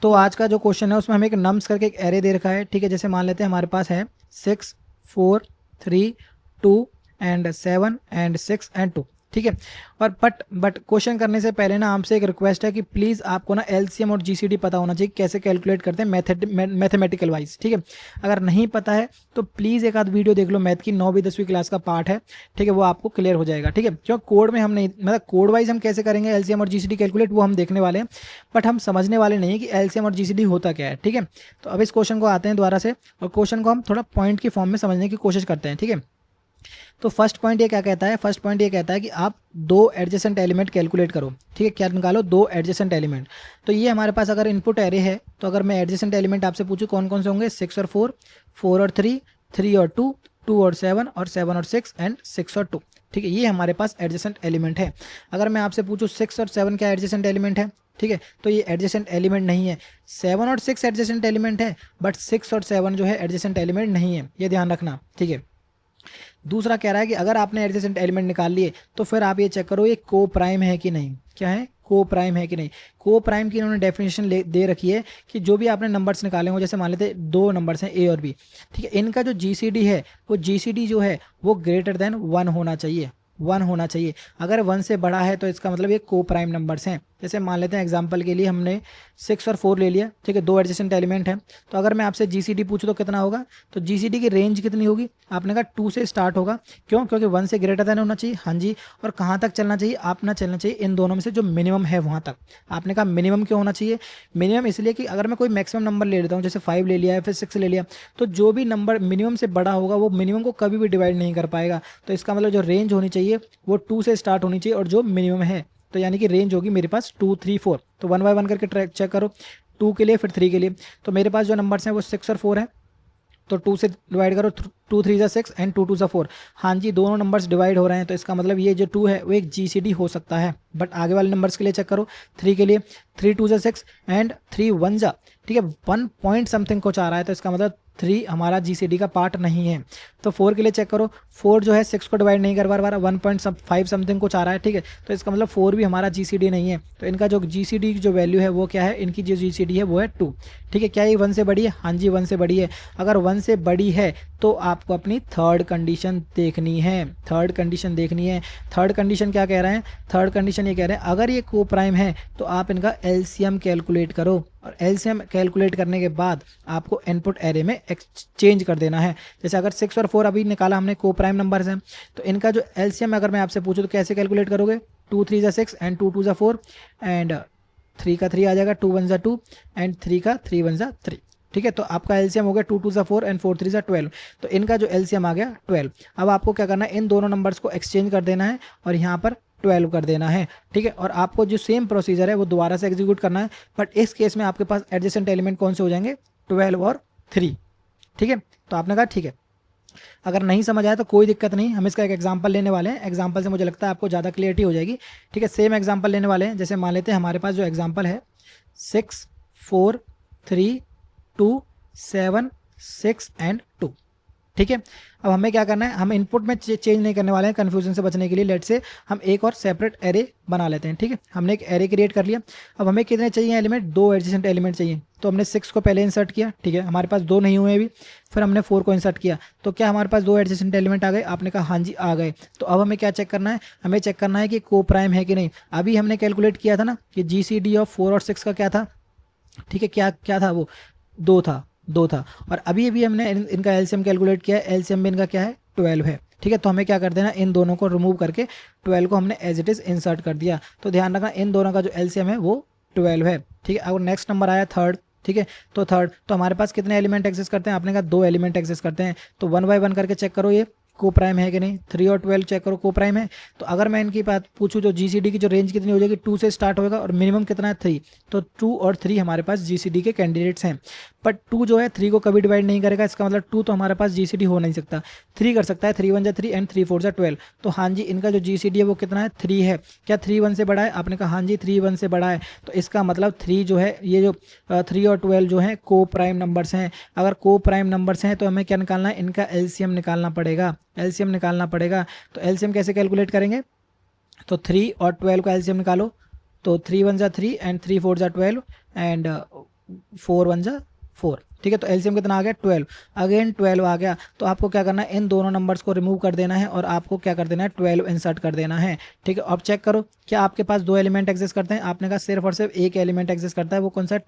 तो आज का जो क्वेश्चन है उसमें हमें एक नम्स करके एक एरे दे रखा है, ठीक है। जैसे मान लेते हैं हमारे पास है 6, 4, 3, 2 एंड 7 एंड 6 एंड 2, ठीक है। और बट क्वेश्चन करने से पहले ना हमसे एक रिक्वेस्ट है कि प्लीज़ आपको ना एलसीएम और जीसीडी पता होना चाहिए, कैसे कैलकुलेट करते हैं मैथमेटिकल वाइज, ठीक है। अगर नहीं पता है तो प्लीज़ एक आध वीडियो देख लो, मैथ की 9वीं 10वीं क्लास का पार्ट है, ठीक है, वो आपको क्लियर हो जाएगा, ठीक है। क्यों कोड में हम नहीं, मतलब कोड वाइज हम कैसे करेंगे एलसीएम और जीसीडी कैलकुलेट वो हम देखने वाले हैं, बट हम समझने वाले नहीं है कि एलसीएम और जीसीडी होता क्या है, ठीक है। तो अब इस क्वेश्चन को आते हैं दोबारा से, और क्वेश्चन को हम थोड़ा पॉइंट की फॉर्म में समझने की कोशिश करते हैं, ठीक है। तो फर्स्ट पॉइंट ये क्या कहता है, फर्स्ट पॉइंट ये कहता है कि आप दो एडजेसेंट एलिमेंट कैलकुलेट करो, ठीक है। क्या निकालो, दो एडजेसेंट एलिमेंट। तो ये हमारे पास अगर इनपुट एरे है, तो अगर मैं एडजेसेंट एलिमेंट आपसे पूछूं कौन कौन से होंगे, 6 और 4, 4 और 3, 3 और 2, 2 और 7, और 7 और 6 एंड 6 और 2, ठीक है। ये हमारे पास एडजेसेंट एलिमेंट है। अगर मैं आपसे पूछूं 6 और 7 क्या एडजेसेंट एलिमेंट है, ठीक है, तो ये एडजेसेंट एलिमेंट नहीं है। 7 और 6 एडजेसेंट एलिमेंट है, बट 6 और 7 जो है एडजेसेंट एलिमेंट नहीं है, ये ध्यान रखना, ठीक है। दूसरा कह रहा है कि अगर आपने एडजेसेंट एलिमेंट निकाल लिए तो फिर आप ये चेक करो ये को प्राइम है कि नहीं, क्या है, को प्राइम है कि नहीं। को प्राइम की इन्होंने डेफिनेशन दे रखी है कि जो भी आपने नंबर्स निकाले हो, जैसे मान लेते दो नंबर्स हैं ए और बी, ठीक है, इनका जो जीसीडी है वो जीसीडी जो है वो ग्रेटर देन 1 होना चाहिए, 1 होना चाहिए। अगर 1 से बड़ा है तो इसका मतलब ये को प्राइम नंबर्स हैं। जैसे मान लेते हैं एग्जांपल के लिए हमने 6 और 4 ले लिया, ठीक है, दो एडजेसेंट एलिमेंट हैं। तो अगर मैं आपसे जीसीडी पूछूं तो कितना होगा, तो जीसीडी की रेंज कितनी होगी, आपने कहा 2 से स्टार्ट होगा, क्यों, क्योंकि 1 से ग्रेटर देन होना चाहिए, हाँ जी। और कहाँ तक चलना चाहिए, आप ना चलना चाहिए इन दोनों में से जो मिनिमम है वहाँ तक। आपने कहा मिनिमम क्यों होना चाहिए, मिनिमम इसलिए कि अगर मैं कोई मैक्सिमम नंबर ले लेता हूँ, जैसे 5 ले लिया है, फिर 6 ले लिया, तो जो भी नंबर मिनिमम से बड़ा होगा वो मिनिमम को कभी भी डिवाइड नहीं कर पाएगा। तो इसका मतलब जो रेंज होनी चाहिए वो 2 से स्टार्ट होनी चाहिए, और जो मिनिमम है, तो यानी कि रेंज होगी मेरे पास 2, 3, 4। तो 1 बाय 1 करके ट्रैक चेक करो, 2 के लिए फिर 3 के लिए। तो मेरे पास जो नंबर्स हैं वो 6 और 4 हैं, तो 2 से डिवाइड करो, 2 3 जा 6 एंड 2 2 जा 4। हाँ जी, दोनों नंबर्स डिवाइड हो रहे हैं, तो इसका मतलब ये जो 2 है वो एक जीसीडी हो सकता है। बट आगे वाले नंबर्स के लिए चेक करो, 3 के लिए 3 2 जा 6 एंड 3 1 जा, ठीक है, 1 पॉइंट समथिंग कुछ आ रहा है, तो इसका मतलब 3 हमारा जीसीडी का पार्ट नहीं है। तो 4 के लिए चेक करो, 4 जो है 6 को डिवाइड नहीं कर पा रहा, 1.5 समथिंग कुछ आ रहा है, ठीक है, तो इसका मतलब 4 भी हमारा जीसीडी नहीं है। तो इनका जो जीसीडी की जो वैल्यू है वो क्या है, इनकी जो जीसीडी है वो है 2, ठीक है। क्या ये 1 से बड़ी है, हाँ जी 1 से बड़ी है। अगर 1 से बड़ी है तो आपको अपनी थर्ड कंडीशन देखनी है, थर्ड कंडीशन देखनी है। थर्ड कंडीशन क्या कह रहे हैं, थर्ड कंडीशन ये कह रहे हैं अगर ये को प्राइम है तो आप इनका एलसीएम कैलकुलेट करो, और एलसीएम कैलकुलेट करने के बाद आपको इनपुट एरे में एक्सचेंज कर देना है। जैसे अगर 6 और 4 अभी निकाला हमने, को प्राइम नंबर्स हैं, तो इनका जो एलसीएम अगर मैं आपसे पूछूं तो कैसे कैलकुलेट करोगे, 2 3 जा 6 एंड 2 2 जा 4 एंड 3 का 3 आ जाएगा, 2 1 जा 2 एंड 3 का 3 1 जा 3, ठीक है। तो आपका एलसीएम हो गया 2 2 जा 4 एंड 4 3 जा 12। तो इनका जो एलसीएम आ गया 12। अब आपको क्या करना है, इन दोनों नंबर्स को एक्सचेंज कर देना है और यहाँ पर 12 कर देना है, ठीक है। और आपको जो सेम प्रोसीजर है वो दोबारा से एग्जीक्यूट करना है, बट इस केस में आपके पास एडजेसेंट एलिमेंट कौन से हो जाएंगे, 12 और 3, ठीक है। तो आपने कहा ठीक है। अगर नहीं समझ आया तो कोई दिक्कत नहीं, हम इसका एक एग्जांपल लेने वाले हैं, एग्जांपल से मुझे लगता है आपको ज़्यादा क्लियरिटी हो जाएगी, ठीक है। सेम एग्जांपल लेने वाले हैं, जैसे मान लेते हैं हमारे पास जो एग्जांपल है 6 4 3 2 7 6 एंड 2, ठीक है। अब हमें क्या करना है, हम इनपुट में चेंज नहीं करने वाले हैं कन्फ्यूजन से बचने के लिए। लेट से हम एक और सेपरेट एरे बना लेते हैं, ठीक है। हमने एक एरे क्रिएट कर लिया। अब हमें कितने चाहिए एलिमेंट, दो एडजेसेंट एलिमेंट चाहिए। तो हमने 6 को पहले इंसर्ट किया, ठीक है, हमारे पास 2 नहीं हुए अभी। फिर हमने 4 को इंसर्ट किया, तो क्या हमारे पास 2 एडजेसेंट एलिमेंट आ गए, आपने कहा हाँ जी आ गए। तो अब हमें क्या चेक करना है, हमें चेक करना है कि को प्राइम है कि नहीं। अभी हमने कैलकुलेट किया था ना कि जीसीडी ऑफ 4 और 6 का क्या था, ठीक है, क्या क्या था वो, 2 था, 2 था। और अभी अभी हमने इनका एलसीएम कैलकुलेट किया, एलसीएम में इनका क्या है, 12 है, ठीक है। तो हमें क्या कर देना, इन दोनों को रिमूव करके 12 को हमने एज इट इज इंसर्ट कर दिया। तो ध्यान रखना इन दोनों का जो एलसीएम है वो 12 है, ठीक है। अब नेक्स्ट नंबर आया थर्ड, ठीक है। तो थर्ड, तो हमारे पास कितने एलिमेंट एक्सेस करते हैं, आपने कहा 2 एलिमेंट एक्सेस करते हैं। तो 1 बाय 1 करके चेक करो ये को प्राइम है कि नहीं, 3 और 12 चेक करो को प्राइम है। तो अगर मैं इनकी बात पूछूं जो जीसीडी की जो रेंज कितनी हो जाएगी, 2 से स्टार्ट होगा और मिनिमम कितना है 3। तो 2 और 3 हमारे पास जीसीडी के कैंडिडेट्स हैं, बट 2 जो है 3 को कभी डिवाइड नहीं करेगा, इसका मतलब 2 तो हमारे पास जीसीडी हो नहीं सकता। 3 कर सकता है, 3 1 जा 3 एंड 3 4 जा 12। तो हाँ जी इनका जो जीसीडी है वो कितना है, 3 है। क्या 3 1 से बड़ा है, आपने कहा हाँ जी 3 1 से बड़ा है। तो इसका मतलब 3 जो है, ये जो 3 और 12 जो है को प्राइम नंबर्स हैं। अगर को प्राइम नंबर्स हैं तो हमें क्या निकालना है, इनका एलसीएम निकालना पड़ेगा, एलसीएम निकालना पड़ेगा। तो एलसीएम कैसे कैलकुलेट करेंगे, तो 3 और 12 का एलसीएम निकालो। तो 3 1 जा 3 एंड 3 4 जा 12 एंड 4 1 जा 4, ठीक है। तो एलसीएम कितना आ गया 12, अगेन 12 आ गया। तो आपको क्या करना है, इन दोनों नंबर्स को रिमूव कर देना है और आपको क्या कर देना है 12 इंसर्ट कर देना है, ठीक है। अब चेक करो क्या आपके पास दो एलिमेंट एग्जिस्ट करते हैं, आपने कहा सिर्फ और सिर्फ एक एलिमेंट एग्जिस्ट करता है, वो कौन सा है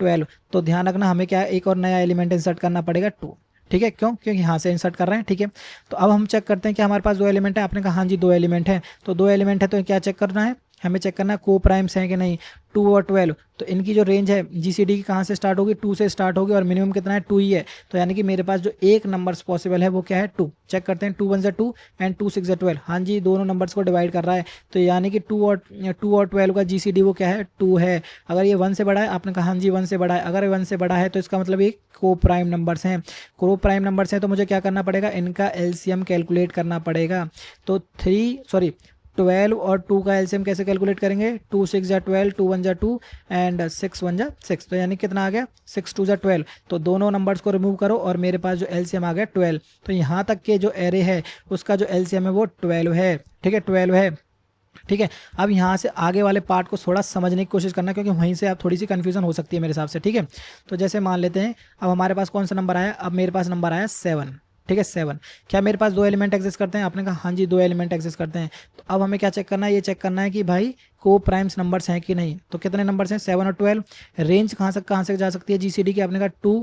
12। तो ध्यान रखना हमें क्या एक और नया एलिमेंट इंसर्ट करना पड़ेगा 2, ठीक है। क्यों, क्योंकि यहाँ से इंसर्ट कर रहे हैं, ठीक है। तो अब हम चेक करते हैं कि हमारे पास दो एलिमेंट है, आपने कहा हाँ जी दो एलिमेंट है। तो दो एलिमेंट है तो क्या चेक करना है, हमें चेक करना है को प्राइम्स हैं कि नहीं, 2 और 12। तो इनकी जो रेंज है जीसीडी की कहाँ से स्टार्ट होगी, 2 से स्टार्ट होगी और मिनिमम कितना है 2 ही है। तो यानी कि मेरे पास जो एक नंबर्स पॉसिबल है वो क्या है 2। चेक करते हैं 2 1 2 एंड 2 6 12, हाँ जी दोनों नंबर्स को डिवाइड कर रहा है। तो यानी कि 2 और 12 का जीसीडी वो क्या है 2 है। अगर ये 1 से बड़ा है, आपने कहा हाँ जी 1 से बड़ा है, अगर 1 से बड़ा है तो इसका मतलब ये को प्राइम नंबर्स हैं। को प्राइम नंबर्स हैं तो मुझे क्या करना पड़ेगा, इनका एलसीएम कैलकुलेट करना पड़ेगा। तो 12 और 2 का एलसीएम कैसे कैलकुलेट करेंगे, 2 6 जा 12, 2 1 जा 2 एंड 6 1 जा 6। तो यानी कितना आ गया 6 2 जा 12। तो दोनों नंबर्स को रिमूव करो और मेरे पास जो एलसीएम आ गया 12। तो यहाँ तक के जो एरे है उसका जो एलसीएम है वो 12 है, ठीक है 12 है, ठीक है। अब यहाँ से आगे वाले पार्ट को थोड़ा समझने की कोशिश करना क्योंकि वहीं से आप थोड़ी सी कन्फ्यूजन हो सकती है मेरे हिसाब से, ठीक है। तो जैसे मान लेते हैं अब हमारे पास कौन सा नंबर आया, अब मेरे पास नंबर आया 7, ठीक है 7। क्या मेरे पास दो एलिमेंट एग्जिस्ट करते हैं, आपने कहा हाँ जी दो एलिमेंट एग्जिस्ट करते हैं। तो अब हमें क्या चेक करना है, ये चेक करना है कि भाई को प्राइम्स नंबर्स हैं कि नहीं। तो कितने नंबर्स हैं 7 और 12। रेंज कहाँ से जा सकती है जीसीडी की, आपने कहा 2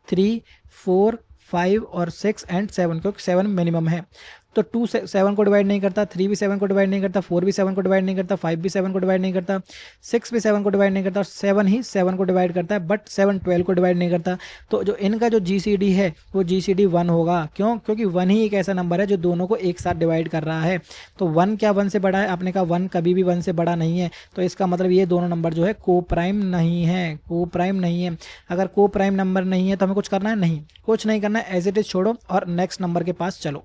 3 4 5 और 6 एंड 7, क्योंकि 7 मिनिमम है। तो 2 7 को डिवाइड नहीं करता, 3 भी 7 को डिवाइड नहीं करता, 4 भी 7 को डिवाइड नहीं करता, 5 भी 7 को डिवाइड नहीं करता, 6 भी 7 को डिवाइड नहीं करता और 7 ही 7 को डिवाइड करता है, बट 7 12 को डिवाइड नहीं करता। तो जो इनका जो जीसीडी है वो जीसीडी 1 होगा। क्यों, क्योंकि 1 ही एक ऐसा नंबर है जो दोनों को एक साथ डिवाइड कर रहा है। तो 1 क्या 1 से बड़ा है, आपने कहा 1 कभी भी 1 से बड़ा नहीं है। तो इसका मतलब ये दोनों नंबर जो है को प्राइम नहीं है, को प्राइम नहीं है। अगर को प्राइम नंबर नहीं है तो हमें कुछ करना है, नहीं कुछ नहीं करना है, एज इट इज छोड़ो और नेक्स्ट नंबर के पास चलो,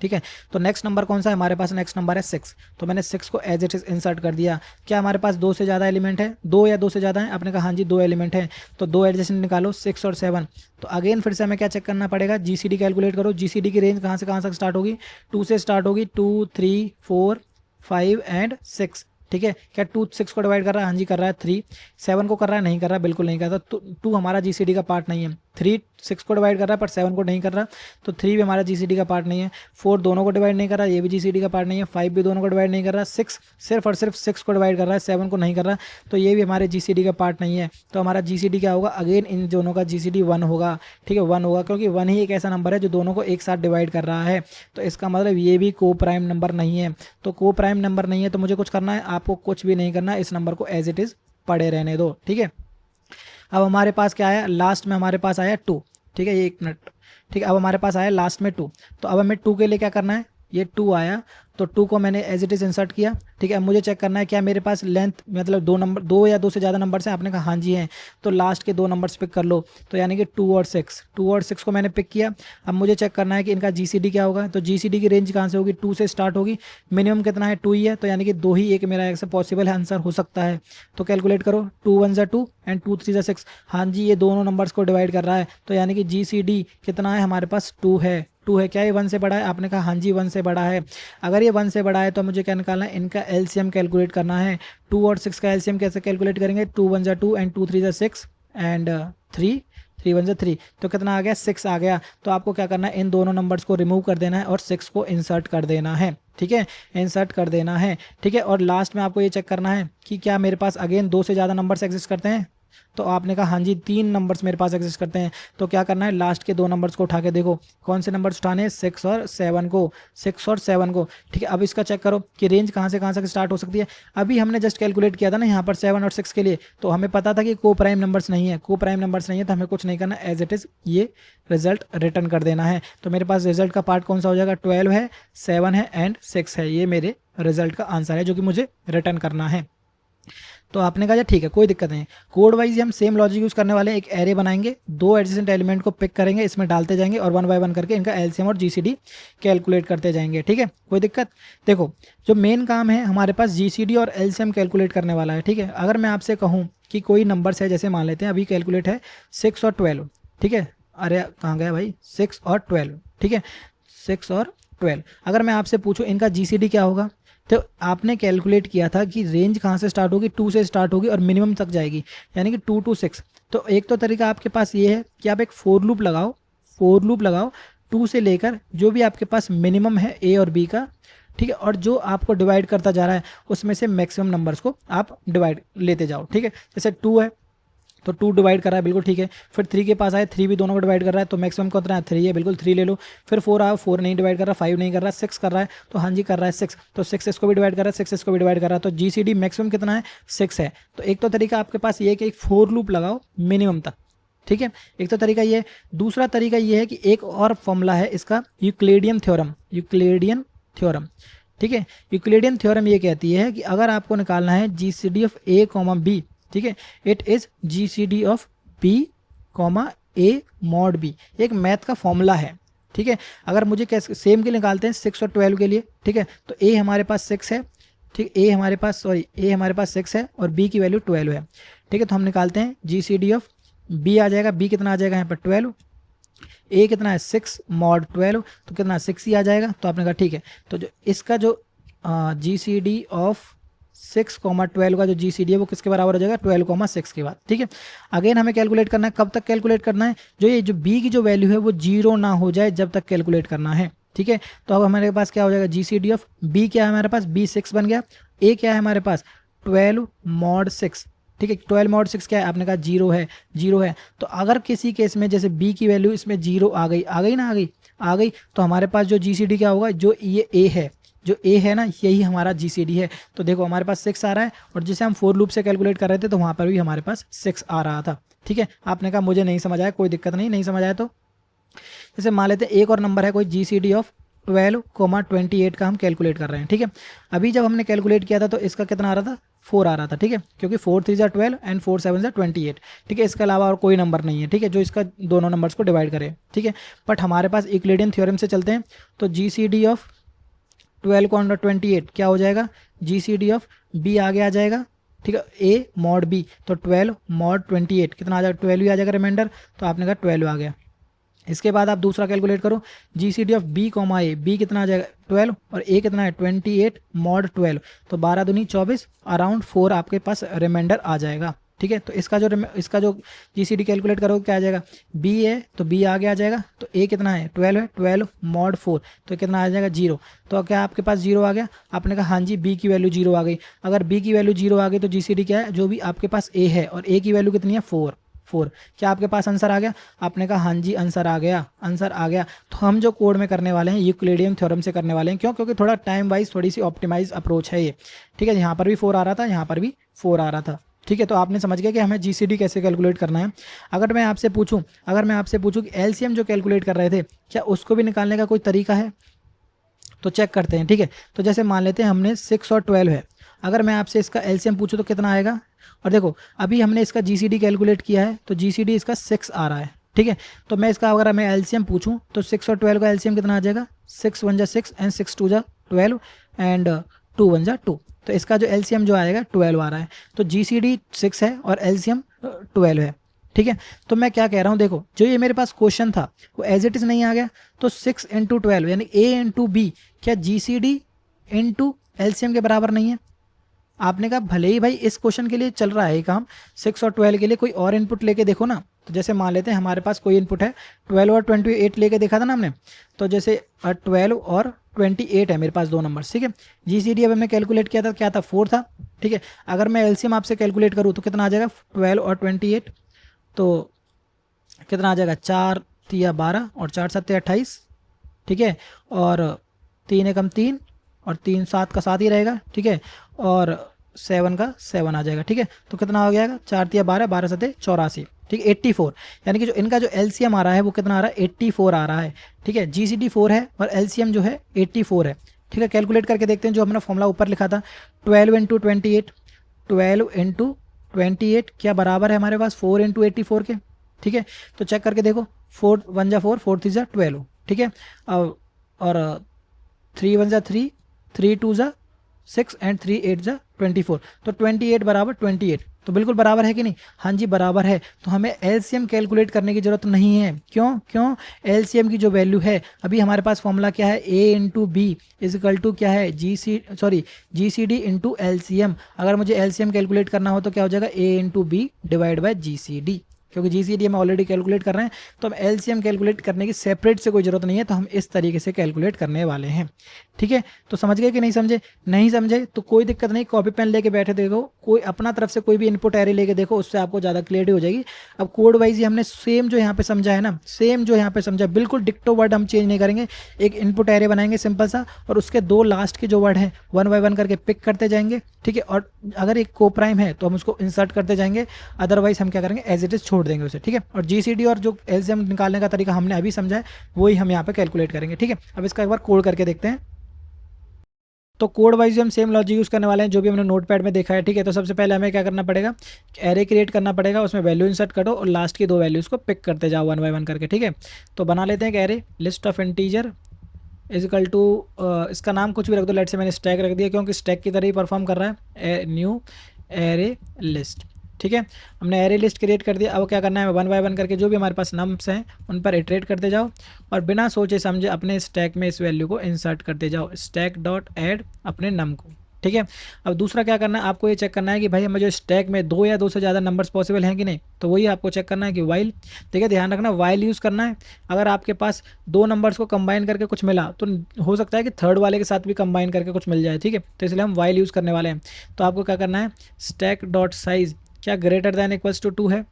ठीक है। तो नेक्स्ट नंबर कौन सा है हमारे पास, नेक्स्ट नंबर है 6। तो मैंने 6 को एज इट इज इंसर्ट कर दिया। क्या हमारे पास दो से ज़्यादा एलिमेंट है, दो या दो से ज़्यादा है, आपने कहा हाँ जी दो एलिमेंट है। तो दो एडजेसेंट निकालो 6 और 7। तो अगेन फिर से हमें क्या चेक करना पड़ेगा, जीसीडी कैलकुलेट करो। जीसीडी की रेंज कहाँ से स्टार्ट होगी, 2 से स्टार्ट होगी, 2 3 4 5 एंड 6, ठीक है। क्या 2 6 को डिवाइड कर रहा है, हाँ जी कर रहा है। 3 7 को कर रहा है, नहीं कर रहा, बिल्कुल नहीं कर रहा। तो 2 हमारा जीसीडी का पार्ट नहीं है। 3 6 को डिवाइड कर रहा है पर 7 को नहीं कर रहा, तो 3 भी हमारा जीसीडी का पार्ट नहीं है। 4 दोनों को डिवाइड नहीं कर रहा, ये भी जीसीडी का पार्ट नहीं है। 5 भी दोनों को डिवाइड नहीं कर रहा। 6 सिर्फ और सिर्फ 6 को डिवाइड कर रहा है, 7 को नहीं कर रहा, तो ये भी हमारे जीसीडी का पार्ट नहीं है। तो हमारा जीसीडी क्या होगा, अगेन इन दोनों का जीसीडी 1 होगा, ठीक है 1 होगा, क्योंकि 1 ही एक ऐसा नंबर है जो दोनों को एक साथ डिवाइड कर रहा है। तो इसका मतलब ये भी को प्राइम नंबर नहीं है। तो को प्राइम नंबर नहीं है तो मुझे कुछ करना है, आपको कुछ भी नहीं करना, इस नंबर को एज इट इज़ पड़े रहने दो, ठीक है। अब हमारे पास क्या आया, लास्ट में हमारे पास आया 2, ठीक है, ये 1 मिनट, ठीक है। अब हमारे पास आया लास्ट में 2। तो अब हमें 2 के लिए क्या करना है, ये 2 आया तो 2 को मैंने एज इट इज इंसर्ट किया, ठीक है। अब मुझे चेक करना है क्या मेरे पास लेंथ मतलब दो या दो से ज़्यादा नंबर्स हैं, आपने कहा हाँ जी हैं। तो लास्ट के दो नंबर्स पिक कर लो, तो यानी कि 2 और 6 को मैंने पिक किया। अब मुझे चेक करना है कि इनका जीसीडी क्या होगा। तो जीसीडी की रेंज कहाँ से होगी, 2 से स्टार्ट होगी, मिनिमम कितना है 2 ही है, तो यानी कि 2 ही एक मेरा ऐसा पॉसिबल है आंसर हो सकता है। तो कैलकुलेट करो, 2 1 जा 2 एंड 2 3 जा 6, हाँ जी ये दोनों नंबर्स को डिवाइड कर रहा है। तो यानी कि जीसीडी कितना है हमारे पास 2 है, 2 है। क्या ये 1 से बड़ा है, आपने कहा हाँ जी 1 से बड़ा है। अगर ये 1 से बड़ा है तो मुझे क्या निकालना है, इनका एलसीएम कैलकुलेट करना है। 2 और 6 का एलसीएम कैसे कैलकुलेट करेंगे, 2 1 जा 2 एंड 2 3 जा 6 एंड 3 3 1 जा 3, तो कितना आ गया 6 आ गया। तो आपको क्या करना है, इन दोनों नंबर्स को रिमूव कर देना है और 6 को इंसर्ट कर देना है, ठीक है, इंसर्ट कर देना है, ठीक है। और लास्ट में आपको ये चेक करना है कि क्या मेरे पास अगेन दो से ज़्यादा नंबर्स एग्जिस्ट करते हैं। तो आपने कहा हाँ जी 3 नंबर्स मेरे पास एग्जिस्ट करते हैं। तो क्या करना है, लास्ट के दो नंबर्स को उठा के देखो, कौन से नंबर्स उठाने हैं, 6 और 7 को, 6 और 7 को, ठीक है। अब इसका चेक करो कि रेंज कहाँ से स्टार्ट हो सकती है। अभी हमने जस्ट कैलकुलेट किया था ना यहाँ पर 7 और 6 के लिए, तो हमें पता था कि को प्राइम नंबर्स नहीं है, को प्राइम नंबर्स नहीं है, तो हमें कुछ नहीं करना, एज इट इज़ ये रिजल्ट रिटर्न कर देना है। तो मेरे पास रिजल्ट का पार्ट कौन सा हो जाएगा, 12 है, 7 है एंड 6 है, ये मेरे रिजल्ट का आंसर है जो कि मुझे रिटर्न करना है। तो आपने कहा ठीक है कोई दिक्कत नहीं, कोड वाइज हम सेम लॉजिक यूज़ करने वाले हैं। एक एरे बनाएंगे, दो एडजेसेंट एलिमेंट को पिक करेंगे, इसमें डालते जाएंगे और 1 बाय 1 करके इनका एलसीएम और जीसीडी कैलकुलेट करते जाएंगे, ठीक है कोई दिक्कत। देखो जो मेन काम है हमारे पास जीसीडी और एलसीएम कैलकुलेट करने वाला है, ठीक है। अगर मैं आपसे कहूँ कि कोई नंबर्स है, जैसे मान लेते हैं अभी कैलकुलेट है 6 और 12, ठीक है। अरे कहाँ गया भाई, 6 और 12, ठीक है 6 और 12। अगर मैं आपसे पूछूँ इनका जीसीडी क्या होगा, तो आपने कैलकुलेट किया था कि रेंज कहाँ से स्टार्ट होगी, 2 से स्टार्ट होगी और मिनिमम तक जाएगी, यानी कि 2 to 6। तो एक तो तरीका आपके पास ये है कि आप एक फोर लूप लगाओ, 2 से लेकर जो भी आपके पास मिनिमम है ए और बी का, ठीक है, और जो आपको डिवाइड करता जा रहा है उसमें से मैक्सिमम नंबर्स को आप डिवाइड लेते जाओ, ठीक है। जैसे 2 है तो 2 डिवाइड कर रहा है, बिल्कुल ठीक है। फिर 3 के पास आए, 3 भी दोनों को डिवाइड कर रहा है, तो मैक्सिमम कितना है, 3 है, बिल्कुल 3 ले लो। फिर 4 आया, 4 नहीं डिवाइड कर रहा, 5 नहीं कर रहा, 6 कर रहा है, तो हाँ जी कर रहा है 6, तो 6 इसको भी डिवाइड कर रहा है, 6 इसको भी डिवाइड कर रहा है, तो जीसीडी मैक्सिमम कितना है, 6 है। तो एक तो तरीका आपके पास ये है कि एक फोर लूप लगाओ मिनिमम तक, ठीक है, एक तो तरीका ये है। दूसरा तरीका ये है कि एक और फॉर्मूला है इसका, यूक्लिडियन थ्योरम, ठीक है। यूक्लिडियन थ्योरम ये कहती है कि अगर आपको निकालना है GCD of A comma B, ठीक है, it is GCD of B comma A mod B, एक मैथ का फॉर्मूला है, ठीक है। अगर मुझे कैसे सेम के लिए निकालते हैं 6 और 12 के लिए, ठीक है, तो ए हमारे पास 6 है, ठीक, ए हमारे पास 6 है और बी की वैल्यू 12 है, ठीक है। तो हम निकालते हैं जीसीडी ऑफ बी आ जाएगा, बी कितना आ जाएगा यहाँ पर 12, ए कितना है 6 मॉड 12, तो कितना 6 ही आ जाएगा। तो आपने कहा ठीक है, तो जो इसका जो जीसीडी ऑफ 6,12 का जो जीसीडी है वो किसके बराबर हो जाएगा, 12,6 के बाद, ठीक है। अगेन हमें कैलकुलेट करना है, कब तक कैलकुलेट करना है, जो बी की जो वैल्यू है वो 0 ना हो जाए जब तक कैलकुलेट करना है, ठीक है। तो अब हमारे पास क्या हो जाएगा, जीसीडी ऑफ बी क्या है हमारे पास, बी 6 बन गया, ए क्या है हमारे पास 12 मॉड 6, ठीक है। 12 मॉड 6 क्या है, आपने कहा 0 है। तो अगर किसी केस में जैसे बी की वैल्यू इसमें 0 आ गई, तो हमारे पास जो जीसीडी क्या होगा, जो ये ए है ना, यही हमारा जीसीडी है। तो देखो हमारे पास 6 आ रहा है, और जिसे हम फोर लूप से कैलकुलेट कर रहे थे तो वहाँ पर भी हमारे पास 6 आ रहा था, ठीक है। आपने कहा मुझे नहीं समझ आया, कोई दिक्कत नहीं समझ आया तो जैसे मान लेते हैं एक और नंबर है कोई जीसीडी ऑफ 12,28 का हम कैलकुलेट कर रहे हैं, ठीक है। अभी जब हमने कैलकुलेट किया था तो इसका कितना आ रहा था, 4 आ रहा था, ठीक है, क्योंकि 4 3 ज़ा 12 एंड 4 7 ज़ा 28, ठीक है। इसके अलावा और कोई नंबर नहीं है, ठीक है, जो इसका दोनों नंबर्स को डिवाइड करे, ठीक है। बट हमारे पास यूक्लिडियन थ्योरम से चलते हैं, तो जीसीडी ऑफ 12,28 क्या हो जाएगा, जीसीडी ऑफ बी आगे आ जाएगा, ठीक है, ए मॉड बी, तो 12 मॉड 28 कितना आ जाएगा, 12 ही आ जाएगा रिमाइंडर, तो आपने कहा 12 आ गया। इसके बाद आप दूसरा कैलकुलेट करो, GCD of B comma A, B कितना आ जाएगा 12 और ए कितना है 28 मॉड 12, तो 12 दूनी 24, अराउंड 4 आपके पास रिमाइंडर आ जाएगा, ठीक है। तो इसका जो जीसीडी कैलकुलेट करोगे क्या आ जाएगा, बी है तो बी आगे आ जाएगा, तो ए कितना है 12 है, 12 मॉड 4, तो कितना आ जाएगा 0। तो क्या आपके पास 0 आ गया, आपने कहा हाँ जी बी की वैल्यू 0 आ गई। अगर बी की वैल्यू 0 आ गई तो जीसीडी क्या है, जो भी आपके पास ए है, और ए की वैल्यू कितनी है 4। क्या आपके पास आंसर आ गया, आपने कहा हाँ जी आंसर आ गया। तो हम जो कोड में करने वाले हैं यूक्लिडियन थ्योरम से करने वाले हैं, क्योंकि थोड़ा टाइम वाइज थोड़ी सी ऑप्टिमाइज अप्रोच है ये, ठीक है। यहाँ पर भी 4 आ रहा था, यहाँ पर भी 4 आ रहा था, ठीक है। तो आपने समझ गया कि हमें जीसीडी कैसे कैलकुलेट करना है। अगर मैं आपसे पूछूं कि एलसीएम जो कैलकुलेट कर रहे थे, क्या उसको भी निकालने का कोई तरीका है, तो चेक करते हैं, ठीक है। तो जैसे मान लेते हैं हमने 6 और 12 है, अगर मैं आपसे इसका एलसीएम पूछूं तो कितना आएगा, और देखो अभी हमने इसका जीसीडी कैलकुलेट किया है, तो जीसीडी इसका 6 आ रहा है, ठीक है। तो मैं इसका अगर मैं एलसीएम पूछूं तो 6 और 12 का एलसीएम कितना आ जाएगा, 6 1 ज़ा 6 एंड 6 2 ज़ा 12 एंड 2 1 ज़ा 2, तो इसका जो एलसीएम जो आएगा 12 आ रहा है। तो जीसीडी 6 है और एलसीएम 12 है, ठीक है। तो मैं क्या कह रहा हूँ, देखो जो ये मेरे पास क्वेश्चन था वो एज इट इज़ नहीं आ गया, तो 6 इंटू 12 यानी ए इंटू बी क्या जीसीडी इंटू एलसीएम के बराबर नहीं है। आपने कहा भले ही भाई इस क्वेश्चन के लिए चल रहा है काम, 6 और 12 के लिए कोई और इनपुट लेके देखो ना। तो जैसे मान लेते हैं हमारे पास कोई इनपुट है 12 और 28 लेके देखा था ना हमने, तो जैसे 12 और 28 है मेरे पास दो नंबर, ठीक है। जीसीडी अब हमने कैलकुलेट किया था, क्या था 4 था, ठीक है। अगर मैं एलसीएम आपसे कैलकुलेट करूँ तो कितना आ जाएगा 12 और 28, तो कितना आ जाएगा 4 3 12 और 4 7 28, ठीक है। और 3 एकम 3 और 3 7 का 7 ही रहेगा, ठीक है। और 7 का 7 आ जाएगा, ठीक है। तो कितना हो जाएगा 4 3 12 12 7 84, ठीक है 84, यानी कि जो इनका जो एलसीएम आ रहा है वो कितना आ रहा है 84 आ रहा है, ठीक है। जीसीडी 4 है और एलसीएम जो है 84 है, ठीक है। कैलकुलेट करके देखते हैं, जो हमने फॉर्मूला ऊपर लिखा था 12 इंटू 28 क्या बराबर है हमारे पास 4 इंटू 84 के, ठीक है। तो चेक करके देखो 4 1 ज़ा 4 4 3 ज़ा 12, ठीक है। और 3 1 ज़ा 3 2 ज़ा 6 एंड 3 8 ज़ा 24, तो 28 बराबर 28, तो बिल्कुल बराबर है कि नहीं? हाँ जी बराबर है। तो हमें एलसीएम कैलकुलेट करने की जरूरत नहीं है। क्यों? क्यों? एलसीएम की जो वैल्यू है, अभी हमारे पास फॉर्मूला क्या है, ए इंटू बी इजिकल टू क्या है, जी सी डी इंटू एलसीएम। अगर मुझे एलसीएम कैलकुलेट करना हो तो क्या हो जाएगा, A into B divide by G C D, क्योंकि जी सी डी हम ऑलरेडी कैलकुलेट कर रहे हैं। तो हम एलसीएम कैलकुलेट करने की सेपरेट से कोई जरूरत नहीं है, तो हम इस तरीके से कैलकुलेट करने वाले हैं। ठीक है, तो समझ गए कि नहीं समझे? नहीं समझे तो कोई दिक्कत नहीं, कॉपी पेन लेके बैठे देखो, कोई अपना तरफ से कोई भी इनपुट एरे लेके देखो, उससे आपको ज़्यादा क्लियरिटी हो जाएगी। अब कोड वाइज ही हमने सेम जो यहाँ पे समझा है ना, सेम जो यहाँ पे समझा, बिल्कुल डिक्टो वर्ड हम चेंज नहीं करेंगे। एक इनपुट एरे बनाएंगे सिंपल सा, और उसके दो लास्ट के जो वर्ड हैं वन बाय वन करके पिक करते जाएंगे। ठीक है, और अगर एक को प्राइम है तो हम उसको इंसर्ट करते जाएंगे, अदरवाइज हम क्या करेंगे, एज इट इज छोड़ देंगे उसे। ठीक है, और जीसीडी और जो एलसीएम निकालने का तरीका हमने अभी समझा है, वही हम यहाँ पे कैलकुलेट करेंगे। ठीक है, अब इसका एक बार कोड करके देखते हैं। तो कोड वाइज हम सेम लॉजिक यूज़ करने वाले हैं जो भी हमने नोटपैड में देखा है। ठीक है, तो सबसे पहले हमें क्या करना पड़ेगा, एरे क्रिएट करना पड़ेगा, उसमें वैल्यू इंसर्ट करो और लास्ट की दो वैल्यूज़ को पिक करते जाओ वन बाय वन करके। ठीक है, तो बना लेते हैं एक array, list of integer equal to, इसका नाम कुछ भी रख दो, लेट से मैंने स्टैक रख दिया क्योंकि स्टैक की तरह ही परफॉर्म कर रहा है, न्यू एरे लिस्ट। ठीक है, हमने एरे लिस्ट क्रिएट कर दिया। अब क्या करना है, वन बाय वन करके जो भी हमारे पास नम्स हैं उन पर इटरेट करते जाओ और बिना सोचे समझे अपने स्टैक में इस वैल्यू को इंसर्ट करते जाओ, स्टैक डॉट ऐड अपने नम को। ठीक है, अब दूसरा क्या करना है, आपको ये चेक करना है कि भाई मुझे स्टैक में दो या दो से ज़्यादा नंबर्स पॉसिबल हैं कि नहीं। तो वही आपको चेक करना है कि वाइल, ठीक है, ध्यान रखना वाइल यूज़ करना है। अगर आपके पास दो नंबर्स को कंबाइन करके कुछ मिला तो हो सकता है कि थर्ड वाले के साथ भी कंबाइन करके कुछ मिल जाए। ठीक है, तो इसलिए हम वाइल यूज़ करने वाले हैं। तो आपको क्या करना है, स्टैक डॉट साइज क्या ग्रेटर दैन इक्वल्स टू 2 है,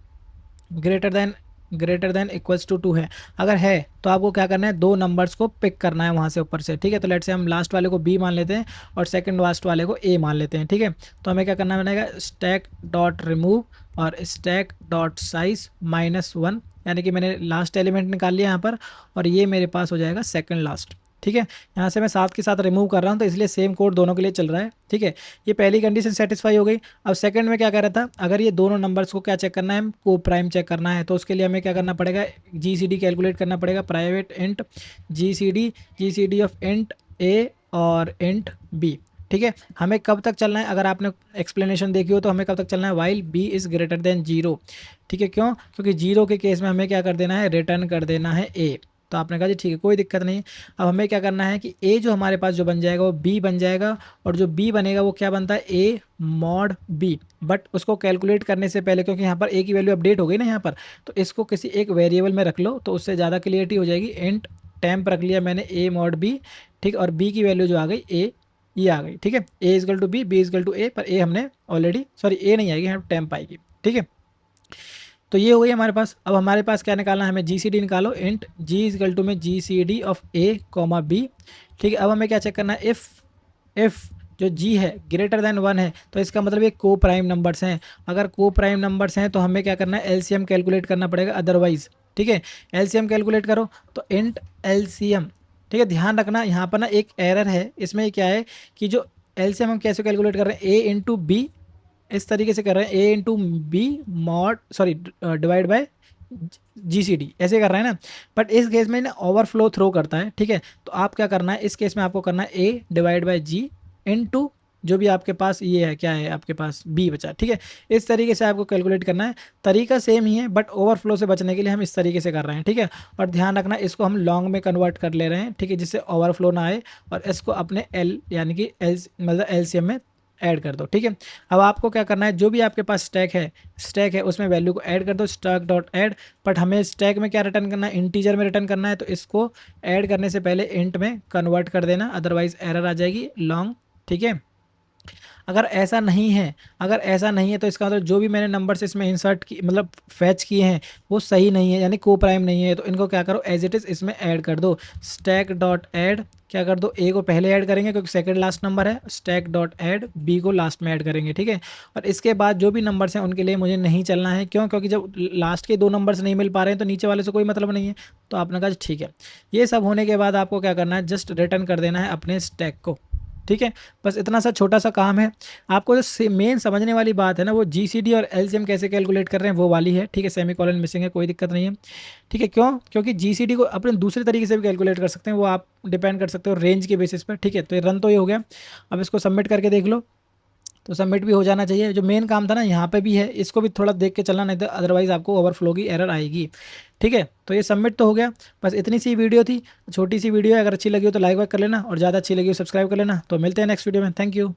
ग्रेटर देन इक्वल्स टू 2 है। अगर है तो आपको क्या करना है, दो नंबर्स को पिक करना है वहाँ से ऊपर से। ठीक है, तो लेट से हम लास्ट वाले को बी मान लेते हैं और सेकंड लास्ट वाले को ए मान लेते हैं। ठीक है, तो हमें क्या करना बनेगा, स्टैक डॉट रिमूव और स्टैक डॉट साइज -1, यानी कि मैंने लास्ट एलिमेंट निकाल लिया यहाँ पर और ये मेरे पास हो जाएगा सेकंड लास्ट। ठीक है, यहाँ से मैं साथ के साथ रिमूव कर रहा हूँ तो इसलिए सेम कोड दोनों के लिए चल रहा है। ठीक है, ये पहली कंडीशन सेटिस्फाई हो गई। अब सेकंड में क्या कह रहा था, अगर ये दोनों नंबर्स को क्या चेक करना है, को प्राइम चेक करना है, तो उसके लिए हमें क्या करना पड़ेगा, जीसीडी कैलकुलेट करना पड़ेगा, private int GCD of int A और इंट बी। ठीक है, हमें कब तक चलना है, अगर आपने एक्सप्लेनेशन देखी हो तो हमें कब तक चलना है, while B is greater than 0। ठीक है, क्यों? क्योंकि 0 के केस में हमें क्या कर देना है, रिटर्न कर देना है ए। तो आपने कहा जी ठीक है, कोई दिक्कत नहीं। अब हमें क्या करना है कि ए जो हमारे पास जो बन जाएगा वो बी बन जाएगा, और जो बी बनेगा वो क्या बनता है, ए मॉड बी। बट उसको कैलकुलेट करने से पहले, क्योंकि यहाँ पर ए की वैल्यू अपडेट हो गई ना यहाँ पर, तो इसको किसी एक वेरिएबल में रख लो तो उससे ज़्यादा क्लियरिटी हो जाएगी। इंट टेम्प रख लिया मैंने, ए मॉड बी। ठीक, और बी की वैल्यू जो आ गई ए, ये आ गई। ठीक है, A equal to B, B equal to A, पर ए हमने ऑलरेडी, सॉरी ए नहीं आएगी, यहाँ टेम्प आएगी। ठीक है, तो ये हो गई हमारे पास। अब हमारे पास क्या निकालना है, हमें जी सी डी निकालो, इंट जी इजकल टू में G C D of A comma B. ठीक है, अब हमें क्या चेक करना है, इफ़ जो जी है ग्रेटर देन 1 है तो इसका मतलब ये को प्राइम नंबर्स हैं। अगर को प्राइम नंबर्स हैं तो हमें क्या करना है, एलसीएम कैलकुलेट करना पड़ेगा, अदरवाइज। ठीक है, एलसीएम कैलकुलेट करो तो इंट एलसीएम। ठीक है, ध्यान रखना यहाँ पर ना एक एरर है, इसमें क्या है कि जो एलसीएम हम कैसे कैलकुलेट कर रहे हैं, ए इंटू बी इस तरीके से कर रहे हैं, A into B mod, sorry divide by G C D, ऐसे कर रहे हैं ना। बट इस केस में ना ओवरफ्लो थ्रो करता है। ठीक है, तो आप क्या करना है, इस केस में आपको करना है ए डिवाइड बाय जी इंटू जो भी आपके पास ये है, क्या है आपके पास, बी बचा। ठीक है, इस तरीके से आपको कैलकुलेट करना है। तरीका सेम ही है बट ओवरफ्लो से बचने के लिए हम इस तरीके से कर रहे हैं। ठीक है, और ध्यान रखना इसको हम लॉन्ग में कन्वर्ट कर ले रहे हैं। ठीक है, जिससे ओवरफ्लो ना आए, और इसको अपने एल यानी कि एल मतलब एलसीएम में ऐड कर दो। ठीक है, अब आपको क्या करना है, जो भी आपके पास स्टैक है उसमें वैल्यू को ऐड कर दो, स्टैक डॉट ऐड। बट हमें स्टैक में क्या रिटर्न करना है, इंटीजर में रिटर्न करना है, तो इसको ऐड करने से पहले इंट में कन्वर्ट कर देना, अदरवाइज एरर आ जाएगी लॉन्ग। ठीक है, अगर ऐसा नहीं है तो इसका मतलब जो भी मैंने नंबर्स इसमें इंसर्ट की मतलब फैच किए हैं वो सही नहीं है, यानी को प्राइम नहीं है, तो इनको क्या करो, एज इट इज़ इसमें ऐड कर दो। स्टैक डॉट ऐड क्या कर दो, ए को पहले ऐड करेंगे क्योंकि सेकंड लास्ट नंबर है, स्टैक डॉट ऐड बी को लास्ट में ऐड करेंगे। ठीक है, और इसके बाद जो भी नंबर्स हैं उनके लिए मुझे नहीं चलना है। क्यों? क्योंकि जब लास्ट के दो नंबर्स नहीं मिल पा रहे हैं तो नीचे वाले से कोई मतलब नहीं है। तो आपने कहा ठीक है, ये सब होने के बाद आपको क्या करना है, जस्ट रिटर्न कर देना है अपने स्टैक को। ठीक है, बस इतना सा छोटा सा काम है। आपको जो मेन समझने वाली बात है ना, वो जीसीडी और एलसीएम कैसे कैलकुलेट कर रहे हैं वो वाली है। ठीक है, सेमीकोलन मिसिंग है, कोई दिक्कत नहीं है। ठीक है, क्यों? क्योंकि जीसीडी को अपने दूसरे तरीके से भी कैलकुलेट कर सकते हैं, वो आप डिपेंड कर सकते हो रेंज के बेसिस पर। ठीक है, तो ये रन तो ये हो गया। अब इसको सबमिट करके देख लो। तो सबमिट भी हो जाना चाहिए। जो मेन काम था ना यहाँ पे भी है, इसको भी थोड़ा देख के चलना, नहीं तो अदरवाइज आपको ओवरफ्लो की एरर आएगी। ठीक है, तो ये सबमिट तो हो गया। बस इतनी सी वीडियो थी, छोटी सी वीडियो है। अगर अच्छी लगी हो तो लाइक वाइक कर लेना, और ज़्यादा अच्छी लगी हो सब्सक्राइब कर लेना। तो मिलते हैं नेक्स्ट वीडियो में। Thank you.